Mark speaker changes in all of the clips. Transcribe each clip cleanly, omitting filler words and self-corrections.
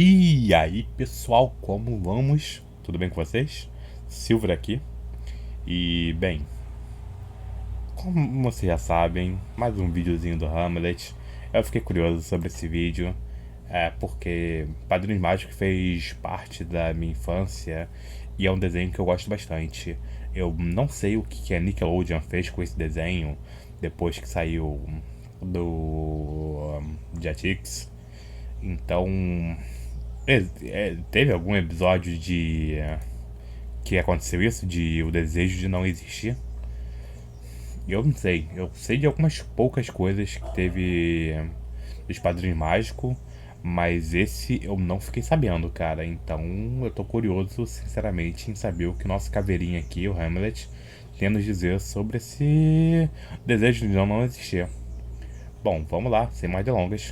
Speaker 1: E aí, pessoal, como vamos? Tudo bem com vocês? Silver aqui. E, bem, como vocês já sabem, mais um videozinho do Hamlet. Eu fiquei curioso sobre esse vídeo, porque Padrinhos Mágicos fez parte da minha infância e é um desenho que eu gosto bastante. Eu não sei o que a Nickelodeon fez com esse desenho depois que saiu do Jetix. Então, teve algum episódio de que aconteceu isso, de o desejo de não existir? Eu não sei. Eu sei de algumas poucas coisas que teve dos Padrinhos Mágicos, mas esse eu não fiquei sabendo, cara. Então eu tô curioso, sinceramente, em saber o que o nosso caveirinha aqui, o Hamlet, tem a nos dizer sobre esse desejo de não existir. Bom, vamos lá, sem mais delongas.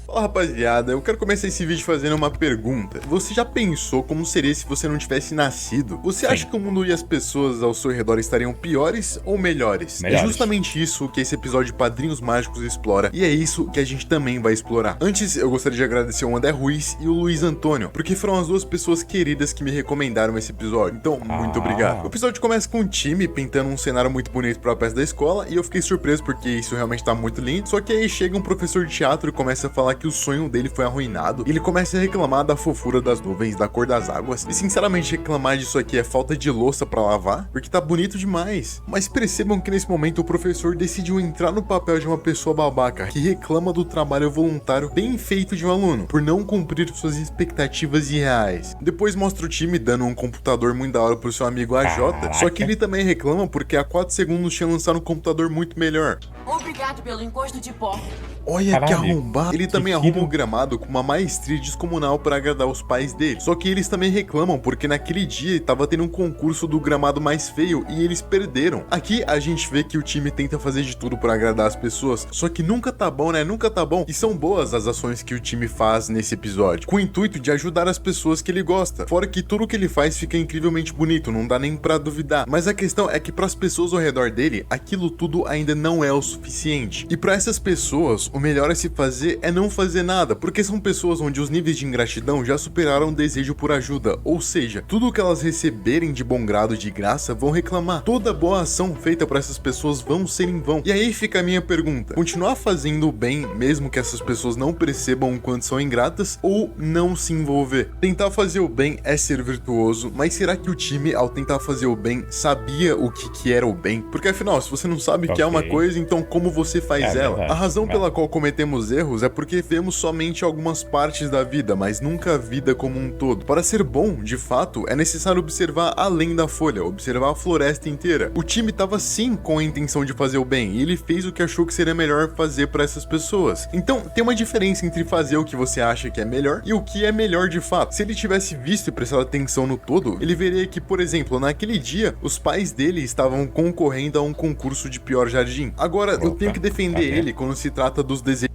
Speaker 2: Fala rapaziada, eu quero começar esse vídeo fazendo uma pergunta. Você já pensou como seria se você não tivesse nascido? Você acha que o mundo e as pessoas ao seu redor estariam piores ou melhores? É justamente isso que esse episódio de Padrinhos Mágicos explora, e é isso que a gente também vai explorar. Antes, eu gostaria de agradecer o André Ruiz e o Luiz Antônio, porque foram as duas pessoas queridas que me recomendaram esse episódio. Então, muito obrigado. O episódio começa com um time pintando um cenário muito bonito para a peça da escola, e eu fiquei surpreso porque isso realmente tá muito lindo. Só que aí chega um professor de teatro e começa a falar que o sonho dele foi arruinado, e ele começa a reclamar da fofura das nuvens, da cor das águas, e sinceramente reclamar disso aqui é falta de louça pra lavar, porque tá bonito demais. Mas percebam que nesse momento o professor decidiu entrar no papel de uma pessoa babaca, que reclama do trabalho voluntário bem feito de um aluno, por não cumprir suas expectativas irreais. Depois mostra o time dando um computador muito da hora pro seu amigo AJ, só que ele também reclama porque há 4 segundos tinha lançado um computador muito melhor.
Speaker 3: Obrigado pelo encosto de pó.
Speaker 2: Olha que arrombado. Ele também arruma o gramado com uma maestria descomunal para agradar os pais dele. Só que eles também reclamam porque naquele dia tava tendo um concurso do gramado mais feio e eles perderam. Aqui a gente vê que o time tenta fazer de tudo para agradar as pessoas, só que nunca tá bom, né? Nunca tá bom. E são boas as ações que o time faz nesse episódio, com o intuito de ajudar as pessoas que ele gosta. Fora que tudo que ele faz fica incrivelmente bonito, não dá nem pra duvidar. Mas a questão é que para as pessoas ao redor dele, aquilo tudo ainda não é o suficiente. E para essas pessoas, o melhor a se fazer é não fazer nada, porque são pessoas onde os níveis de ingratidão já superaram o desejo por ajuda, ou seja, tudo que elas receberem de bom grado de graça vão reclamar. Toda boa ação feita por essas pessoas vão ser em vão. E aí fica a minha pergunta: continuar fazendo o bem, mesmo que essas pessoas não percebam o quanto são ingratas, ou não se envolver? Tentar fazer o bem é ser virtuoso, mas será que o time, ao tentar fazer o bem, sabia o que era o bem? Porque afinal, se você não sabe o que é uma coisa, então como você faz ela? A razão pela qual cometemos erros é porque vemos somente algumas partes da vida, mas nunca a vida como um todo. Para ser bom, de fato, é necessário observar além da folha, observar a floresta inteira. O time estava sim com a intenção de fazer o bem, e ele fez o que achou que seria melhor fazer para essas pessoas. Então, tem uma diferença entre fazer o que você acha que é melhor e o que é melhor de fato. Se ele tivesse visto e prestado atenção no todo, ele veria que, por exemplo, naquele dia, os pais dele estavam concorrendo a um concurso de pior jardim. Agora, eu tenho que defender ele quando se trata dos desejos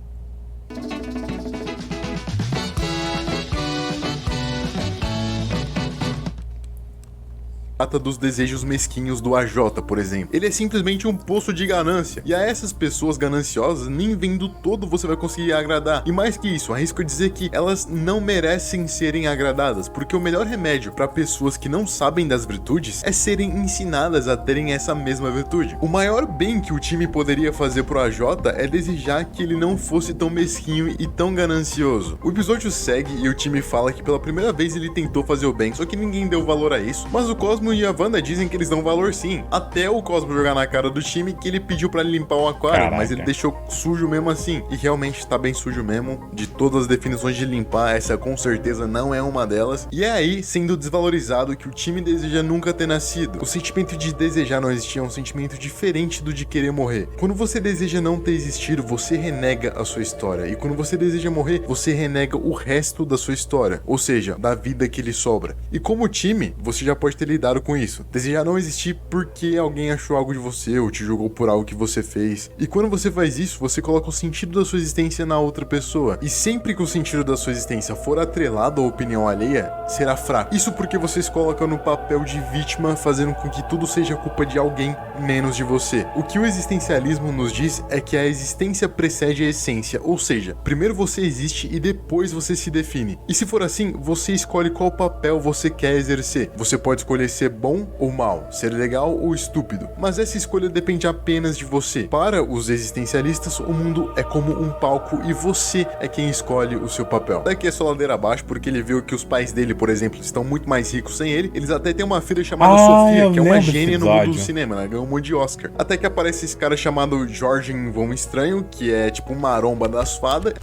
Speaker 2: dos desejos mesquinhos do AJ, por exemplo. Ele é simplesmente um poço de ganância, e a essas pessoas gananciosas, nem vendo todo você vai conseguir agradar. E mais que isso, arrisco dizer que elas não merecem serem agradadas, porque o melhor remédio para pessoas que não sabem das virtudes é serem ensinadas a terem essa mesma virtude. O maior bem que o time poderia fazer pro AJ é desejar que ele não fosse tão mesquinho e tão ganancioso. O episódio segue e o time fala que pela primeira vez ele tentou fazer o bem, só que ninguém deu valor a isso, mas o Cosmo e a Wanda dizem que eles dão valor sim. Até o Cosmo jogar na cara do time que ele pediu pra limpar o aquário, mas ele deixou sujo mesmo assim. E realmente tá bem sujo mesmo. De todas as definições de limpar, essa com certeza não é uma delas. E é aí, sendo desvalorizado, que o time deseja nunca ter nascido. O sentimento de desejar não existir é um sentimento diferente do de querer morrer. Quando você deseja não ter existido, você renega a sua história. E quando você deseja morrer, você renega o resto da sua história. Ou seja, da vida que lhe sobra. E como time, você já pode ter lidado claro com isso. Desejar não existir porque alguém achou algo de você ou te julgou por algo que você fez. E quando você faz isso, você coloca o sentido da sua existência na outra pessoa. E sempre que o sentido da sua existência for atrelado à opinião alheia, será fraco. Isso porque você se coloca no papel de vítima, fazendo com que tudo seja culpa de alguém menos de você. O que o existencialismo nos diz é que a existência precede a essência, ou seja, primeiro você existe e depois você se define. E se for assim, você escolhe qual papel você quer exercer. Você pode escolher ser bom ou mal, ser legal ou estúpido, mas essa escolha depende apenas de você. Para os existencialistas, o mundo é como um palco e você é quem escolhe o seu papel. Daqui é só ladeira abaixo, porque ele viu que os pais dele, por exemplo, estão muito mais ricos sem ele. Eles até têm uma filha chamada Sofia, que é uma gênia no mundo do cinema, ela ganhou um monte de Oscar. Até que aparece esse cara chamado Jorge Von Estranho, que é tipo uma maromba das fadas.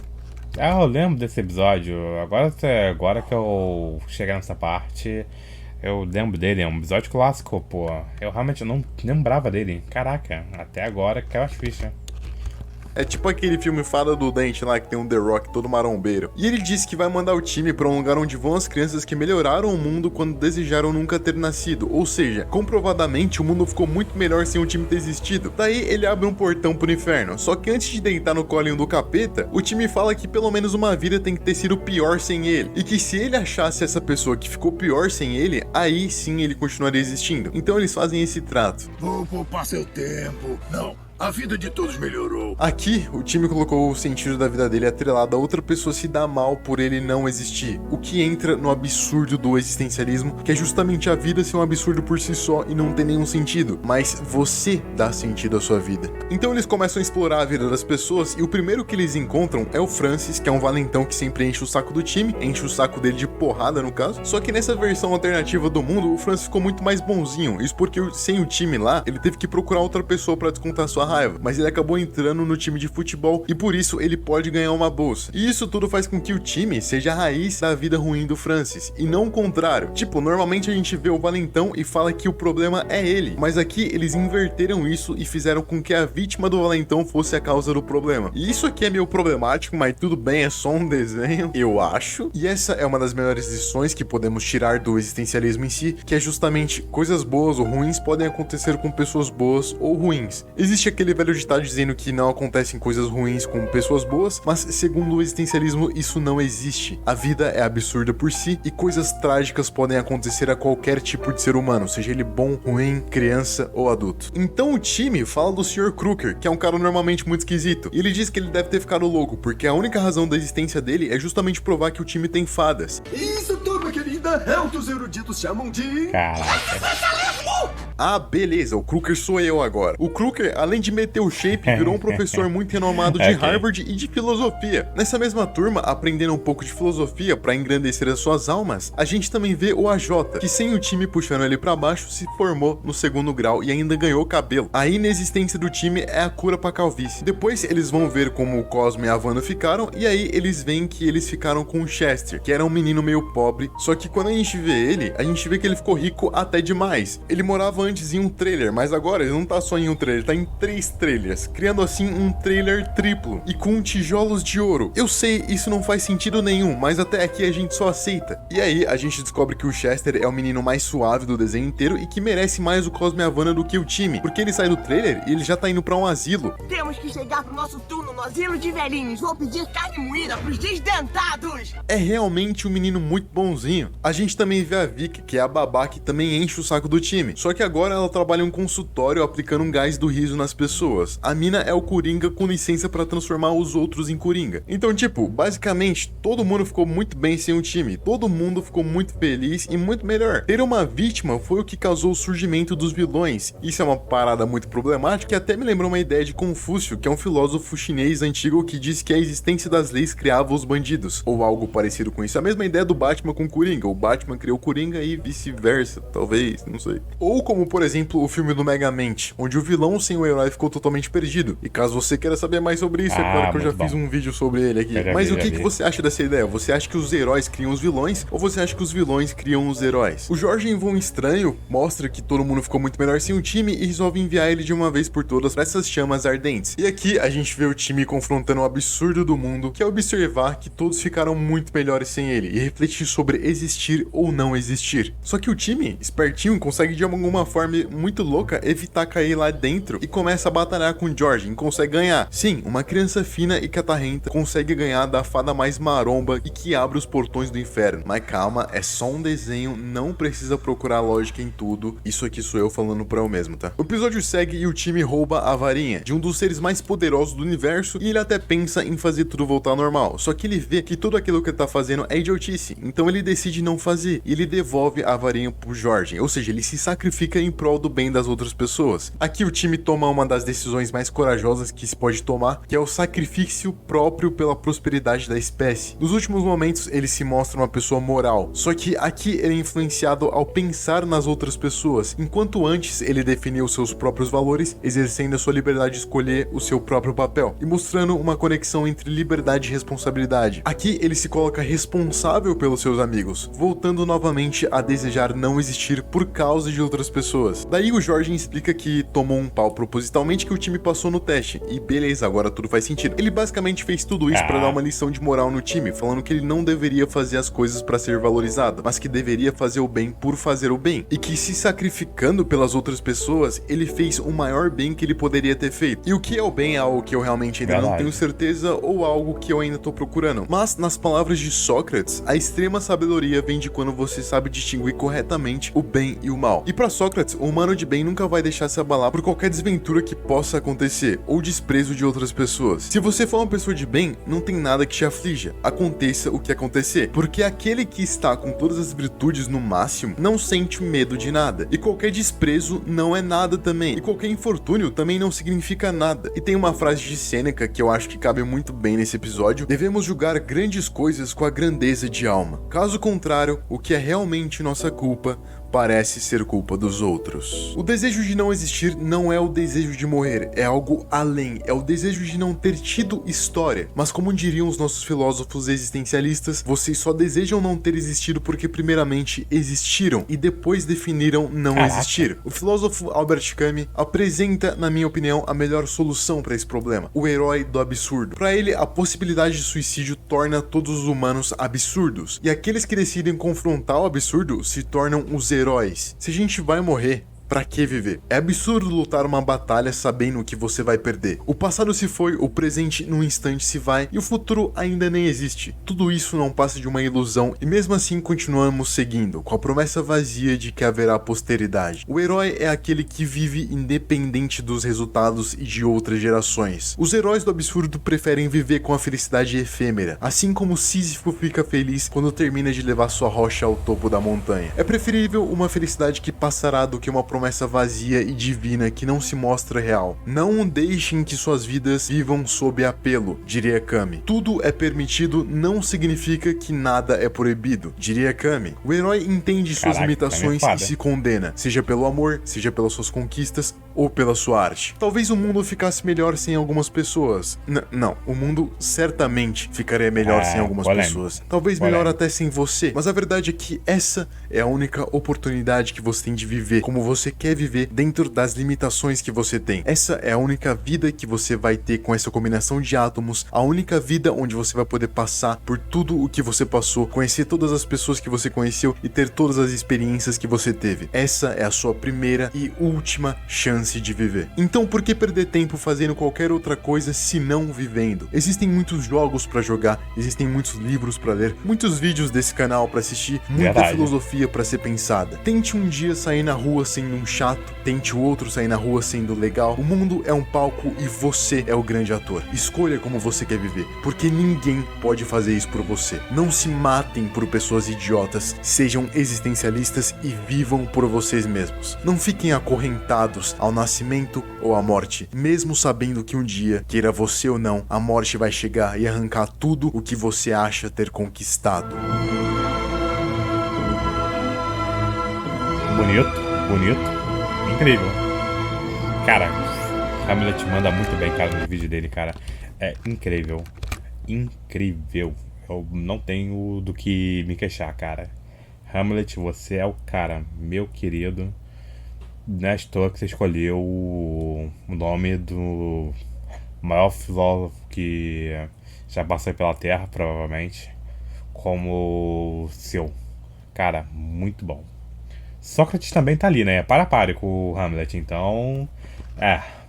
Speaker 1: Ah, eu lembro desse episódio. Agora que eu chegar nessa parte, eu lembro dele. É um episódio clássico, pô. Eu realmente não lembrava dele. Caraca, até agora que eu acho ficha.
Speaker 2: É tipo aquele filme Fada do Dente lá, que tem um The Rock todo marombeiro. E ele disse que vai mandar o time pra um lugar onde vão as crianças que melhoraram o mundo quando desejaram nunca ter nascido. Ou seja, comprovadamente o mundo ficou muito melhor sem o time ter existido. Daí ele abre um portão pro inferno. Só que antes de deitar no colinho do capeta, o time fala que pelo menos uma vida tem que ter sido pior sem ele. E que se ele achasse essa pessoa que ficou pior sem ele, aí sim ele continuaria existindo. Então eles fazem esse trato.
Speaker 4: Vou poupar seu tempo. Não. A vida de todos melhorou.
Speaker 2: Aqui, o time colocou o sentido da vida dele atrelado a outra pessoa se dar mal por ele não existir. O que entra no absurdo do existencialismo, que é justamente a vida ser um absurdo por si só e não ter nenhum sentido. Mas você dá sentido à sua vida. Então eles começam a explorar a vida das pessoas e o primeiro que eles encontram é o Francis, que é um valentão que sempre enche o saco do time, enche o saco dele de porrada no caso. Só que nessa versão alternativa do mundo, o Francis ficou muito mais bonzinho. Isso porque sem o time lá, ele teve que procurar outra pessoa pra descontar sua raiva, mas ele acabou entrando no time de futebol e por isso ele pode ganhar uma bolsa. E isso tudo faz com que o time seja a raiz da vida ruim do Francis, e não o contrário. Tipo, normalmente a gente vê o valentão e fala que o problema é ele, mas aqui eles inverteram isso e fizeram com que a vítima do valentão fosse a causa do problema. E isso aqui é meio problemático, mas tudo bem, é só um desenho, eu acho. E essa é uma das melhores lições que podemos tirar do existencialismo em si, que é justamente coisas boas ou ruins podem acontecer com pessoas boas ou ruins. Existe aquele velho ditado dizendo que não acontecem coisas ruins com pessoas boas, mas segundo o existencialismo isso não existe. A vida é absurda por si e coisas trágicas podem acontecer a qualquer tipo de ser humano, seja ele bom, ruim, criança ou adulto. Então o time fala do Sr. Crooker, que é um cara normalmente muito esquisito, e ele diz que ele deve ter ficado louco, porque a única razão da existência dele é justamente provar que o time tem fadas.
Speaker 4: Isso, turma querida, é o que os eruditos chamam de...
Speaker 1: Caraca.
Speaker 2: Ah, beleza, o Crooker sou eu agora. O Crooker, além de meter o shape, virou um professor muito renomado de Harvard e de filosofia. Nessa mesma turma, aprendendo um pouco de filosofia pra engrandecer as suas almas, a gente também vê o AJ, que sem o time puxando ele pra baixo, se formou no segundo grau e ainda ganhou cabelo. A inexistência do time é a cura pra calvície. Depois eles vão ver como o Cosmo e a Wanda ficaram, e aí eles veem que eles ficaram com o Chester, que era um menino meio pobre, só que quando a gente vê ele, a gente vê que ele ficou rico até demais. Ele morava antes em um trailer, mas agora ele não tá só em um trailer, ele tá em 3 trailers, criando assim um trailer triplo e com tijolos de ouro. Eu sei, isso não faz sentido nenhum, mas até aqui a gente só aceita. E aí a gente descobre que o Chester é o menino mais suave do desenho inteiro e que merece mais o Cosmo e a Wanda do que o time, porque ele sai do trailer e ele já tá indo pra um asilo.
Speaker 5: Temos que chegar pro nosso turno no asilo de velhinhos. Vou pedir carne moída pros desdentados.
Speaker 2: É realmente um menino muito bonzinho. A gente também vê a Vicky, que é a babá que também enche o saco do time, só que agora ela trabalha em um consultório aplicando um gás do riso nas pessoas. A mina é o Coringa com licença pra transformar os outros em Coringa. Então, tipo, basicamente, todo mundo ficou muito bem sem o time. Todo mundo ficou muito feliz e muito melhor. Ter uma vítima foi o que causou o surgimento dos vilões. Isso é uma parada muito problemática e até me lembrou uma ideia de Confúcio, que é um filósofo chinês antigo que disse que a existência das leis criava os bandidos, ou algo parecido com isso. A mesma ideia do Batman com Coringa. O Batman criou Coringa e vice-versa, talvez, não sei. Ou como como por exemplo o filme do Megamente, onde o vilão sem o herói ficou totalmente perdido. E caso você queira saber mais sobre isso, é claro que eu já fiz um vídeo sobre ele aqui. Mas o que você acha dessa ideia? Você acha que os heróis criam os vilões, ou você acha que os vilões criam os heróis? O Jorge em Voo Estranho mostra que todo mundo ficou muito melhor sem o time e resolve enviar ele de uma vez por todas para essas chamas ardentes. E aqui a gente vê o time confrontando o absurdo do mundo, que é observar que todos ficaram muito melhores sem ele e refletir sobre existir ou não existir. Só que o time, espertinho, consegue de alguma forma muito louca evitar cair lá dentro e começa a batalhar com o Jorge e consegue ganhar. Sim, uma criança fina e catarrenta consegue ganhar da fada mais maromba e que abre os portões do inferno. Mas calma, é só um desenho, não precisa procurar lógica em tudo. Isso aqui sou eu falando pra eu mesmo, tá? O episódio segue e o time rouba a varinha de um dos seres mais poderosos do universo e ele até pensa em fazer tudo voltar ao normal. Só que ele vê que tudo aquilo que ele tá fazendo é idiotice, então ele decide não fazer e ele devolve a varinha pro Jorge, ou seja, ele se sacrifica em prol do bem das outras pessoas. Aqui o time toma uma das decisões mais corajosas que se pode tomar, que é o sacrifício próprio pela prosperidade da espécie. Nos últimos momentos ele se mostra uma pessoa moral, só que aqui ele é influenciado ao pensar nas outras pessoas, enquanto antes ele definiu seus próprios valores, exercendo a sua liberdade de escolher o seu próprio papel e mostrando uma conexão entre liberdade e responsabilidade. Aqui ele se coloca responsável pelos seus amigos, voltando novamente a desejar não existir por causa de outras pessoas. Daí o Jorge explica que tomou um pau propositalmente que o time passou no teste, e beleza, agora tudo faz sentido. Ele basicamente fez tudo isso pra dar uma lição de moral no time, falando que ele não deveria fazer as coisas pra ser valorizado, mas que deveria fazer o bem por fazer o bem, e que se sacrificando pelas outras pessoas, ele fez o maior bem que ele poderia ter feito. E o que é o bem é algo que eu realmente ainda não tenho certeza, ou algo que eu ainda tô procurando. Mas, nas palavras de Sócrates, a extrema sabedoria vem de quando você sabe distinguir corretamente o bem e o mal. E pra Sócrates, o humano de bem nunca vai deixar se abalar por qualquer desventura que possa acontecer, ou desprezo de outras pessoas. Se você for uma pessoa de bem, não tem nada que te aflija, aconteça o que acontecer, porque aquele que está com todas as virtudes no máximo, não sente medo de nada, e qualquer desprezo não é nada também, e qualquer infortúnio também não significa nada. E tem uma frase de Sêneca que eu acho que cabe muito bem nesse episódio: devemos julgar grandes coisas com a grandeza de alma, caso contrário, o que é realmente nossa culpa parece ser culpa dos outros. O desejo de não existir não é o desejo de morrer, é algo além, é o desejo de não ter tido história. Mas como diriam os nossos filósofos existencialistas, vocês só desejam não ter existido porque primeiramente existiram e depois definiram não existir. O filósofo Albert Camus apresenta, na minha opinião, a melhor solução para esse problema: o herói do absurdo. Para ele, a possibilidade de suicídio torna todos os humanos absurdos, e aqueles que decidem confrontar o absurdo se tornam os heróis. Se a gente vai morrer, pra que viver? É absurdo lutar uma batalha sabendo que você vai perder. O passado se foi, o presente num instante se vai e o futuro ainda nem existe. Tudo isso não passa de uma ilusão e mesmo assim continuamos seguindo, com a promessa vazia de que haverá posteridade. O herói é aquele que vive independente dos resultados e de outras gerações. Os heróis do absurdo preferem viver com a felicidade efêmera, assim como Sísifo fica feliz quando termina de levar sua rocha ao topo da montanha. É preferível uma felicidade que passará do que uma promessa vazia e divina que não se mostra real. Não deixem que suas vidas vivam sob apelo, diria Camus. Tudo é permitido não significa que nada é proibido, diria Camus. O herói entende suas limitações e se condena, seja pelo amor, seja pelas suas conquistas ou pela sua arte. Talvez o mundo ficasse melhor sem algumas pessoas. Não, o mundo certamente ficaria melhor sem algumas pessoas. Talvez melhor até sem você, mas a verdade é que essa é a única oportunidade que você tem de viver como você quer viver dentro das limitações que você tem. Essa é a única vida que você vai ter com essa combinação de átomos, a única vida onde você vai poder passar por tudo o que você passou, conhecer todas as pessoas que você conheceu e ter todas as experiências que você teve. Essa é a sua primeira e última chance de viver. Então por que perder tempo fazendo qualquer outra coisa se não vivendo? Existem muitos jogos pra jogar, existem muitos livros pra ler, muitos vídeos desse canal pra assistir, muita filosofia pra ser pensada. Tente um dia sair na rua sendo um chato, tente o outro sair na rua sendo legal. O mundo é um palco e você é o grande ator. Escolha como você quer viver, porque ninguém pode fazer isso por você. Não se matem por pessoas idiotas, sejam existencialistas e vivam por vocês mesmos. Não fiquem acorrentados ao nascimento ou à morte, mesmo sabendo que um dia, queira você ou não, a morte vai chegar e arrancar tudo o que você acha ter conquistado.
Speaker 1: Bonito, bonito. incrível. Cara, Hamlet manda muito bem, cara, no vídeo dele, cara. É incrível. Incrível. Eu não tenho do que me queixar, cara. Hamlet, você é o cara, meu querido. Não é à toa que você escolheu o nome do maior filósofo que já passou pela Terra, provavelmente, como seu. Cara, muito bom. Sócrates também tá ali, né? Para a pare com o Hamlet, então...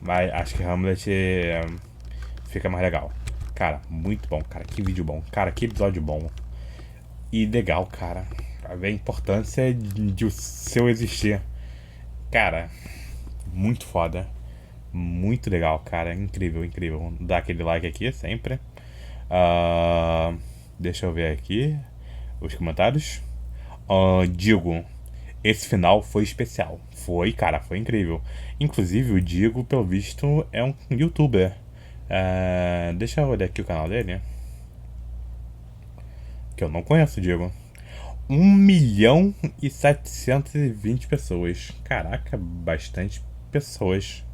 Speaker 1: mas acho que Hamlet fica mais legal. Cara, muito bom, cara. Que vídeo bom. Cara, que episódio bom. E legal, cara. A importância de o seu existir. Cara, muito foda. Muito legal, cara. Incrível, incrível. Dá aquele like aqui, sempre. Deixa eu ver aqui os comentários. Digo, esse final foi especial. Foi, cara, foi incrível. Inclusive, o Digo, pelo visto, é um youtuber. Deixa eu olhar aqui o canal dele. Que eu não conheço o Digo. 1.720.000 pessoas. Caraca, bastante pessoas.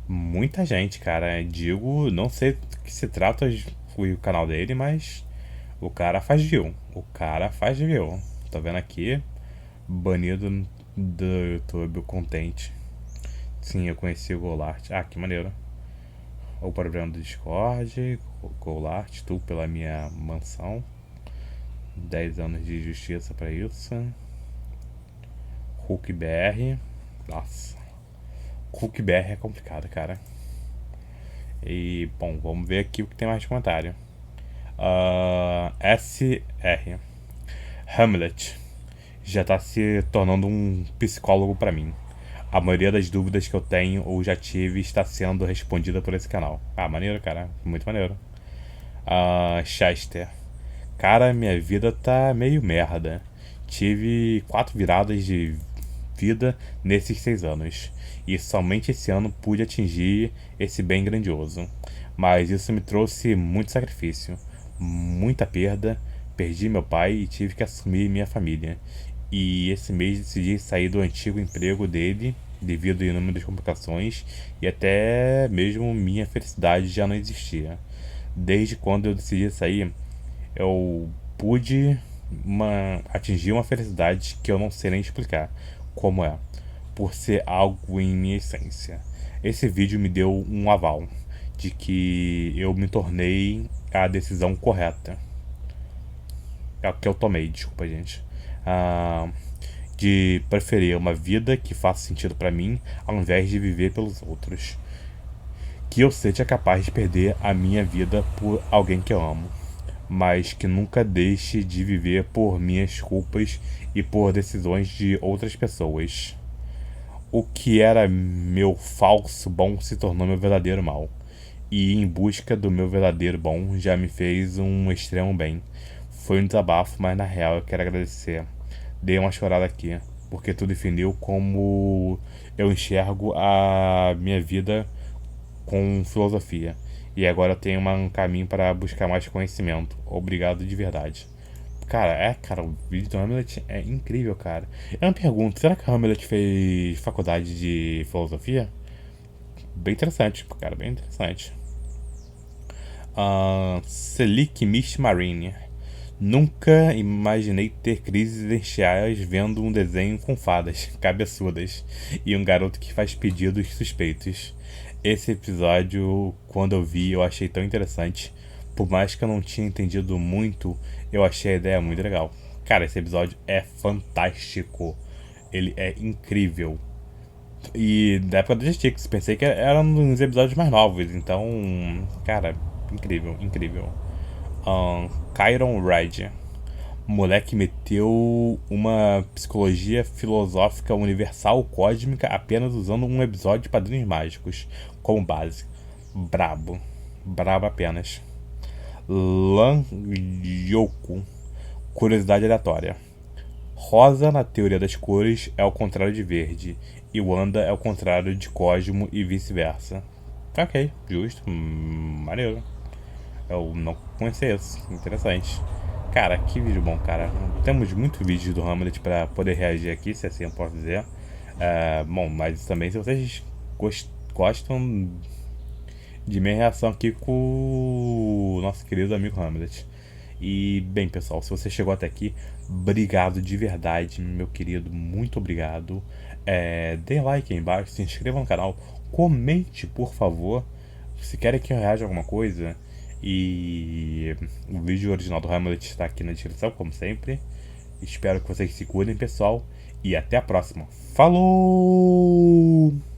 Speaker 1: Muita gente, cara. Digo, não sei do que se trata o canal dele, mas o cara faz view. O cara faz view. Tô vendo aqui. Banido do YouTube, o Contente. Sim, eu conheci o Golart. Que maneiro. O problema do Discord. Golart, tu pela minha mansão. 10 anos de justiça pra isso. Hulk BR. Nossa. Hulk BR é complicado, cara. E, bom, vamos ver aqui o que tem mais de comentário. SR. Hamlet já tá se tornando um psicólogo pra mim. A maioria das dúvidas que eu tenho ou já tive está sendo respondida por esse canal. Maneiro, cara. Muito maneiro. Chester. Cara, minha vida tá meio merda. Tive 4 viradas de vida nesses 6 anos. E somente esse ano pude atingir esse bem grandioso. Mas isso me trouxe muito sacrifício, muita perda. Perdi meu pai e tive que assumir minha família. E esse mês decidi sair do antigo emprego dele devido a inúmeras complicações e até mesmo minha felicidade já não existia. Desde quando eu decidi sair, eu pude atingir uma felicidade que eu não sei nem explicar como é, por ser algo em minha essência. Esse vídeo me deu um aval de que eu me tornei a decisão correta. É o que eu tomei, desculpa, gente. De preferir uma vida que faça sentido pra mim, ao invés de viver pelos outros. Que eu seja capaz de perder a minha vida por alguém que eu amo, mas que nunca deixe de viver por minhas culpas e por decisões de outras pessoas. O que era meu falso bom se tornou meu verdadeiro mal. E em busca do meu verdadeiro bom já me fez um extremo bem. Foi um desabafo, mas na real eu quero agradecer. Dei uma chorada aqui, porque tu definiu como eu enxergo a minha vida com filosofia. E agora eu tenho um caminho para buscar mais conhecimento. Obrigado de verdade. Cara, o vídeo do Hamlet é incrível, cara. Eu me pergunto, será que o Hamlet fez faculdade de filosofia? Bem interessante, cara, bem interessante. Selic Mist Marine. Nunca imaginei ter crises existenciais vendo um desenho com fadas cabeçudas e um garoto que faz pedidos suspeitos. Esse episódio, quando eu vi, eu achei tão interessante. Por mais que eu não tinha entendido muito, eu achei a ideia muito legal. Cara, esse episódio é fantástico. Ele é incrível. E da época do Jetix, pensei que era um dos episódios mais novos. Então, cara, incrível, incrível. Chiron Ride. Moleque meteu uma psicologia filosófica universal cósmica apenas usando um episódio de Padrinhos Mágicos como base. Brabo. Brabo apenas. Lan Yoku. Curiosidade aleatória. Rosa na teoria das cores é o contrário de verde. E Wanda é o contrário de Cosmo e vice-versa. Ok, justo. Maneiro. Eu não conhecia isso. Interessante. Cara, que vídeo bom, cara. Temos muitos vídeos do Hamlet pra poder reagir aqui, se assim eu posso dizer. Bom, mas também se vocês gostam de minha reação aqui com o nosso querido amigo Hamlet. E, bem, pessoal, se você chegou até aqui, obrigado de verdade, meu querido, muito obrigado. Dê like aí embaixo, se inscreva no canal, comente, por favor, se querem que eu reaja a alguma coisa. E o vídeo original do Hamlet está aqui na descrição, como sempre. Espero que vocês se cuidem, pessoal, e até a próxima. Falou!